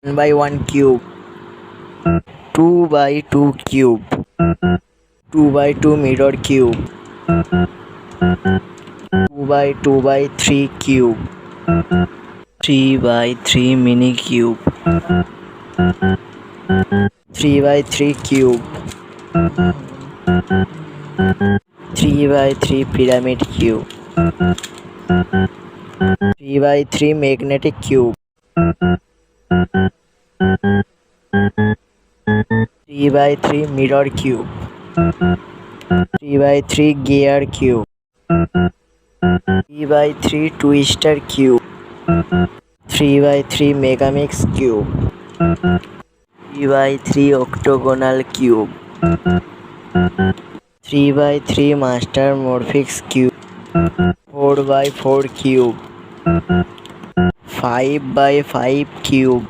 1 by 1 cube, 2 by 2 cube, 2 by 2 mirror cube, 2 by 2 by 3 cube, 3 by 3 mini cube, 3 by 3 cube, 3 by 3 pyramid cube, 3 by 3 magnetic cube, 3 by 3 mirror cube, 3 by 3 gear cube, 3 by 3 twister cube, 3 by 3 megamix cube, 3 by 3 octagonal cube, 3 by 3 master morphics cube, 4 by 4 cube, 5 by 5 cube,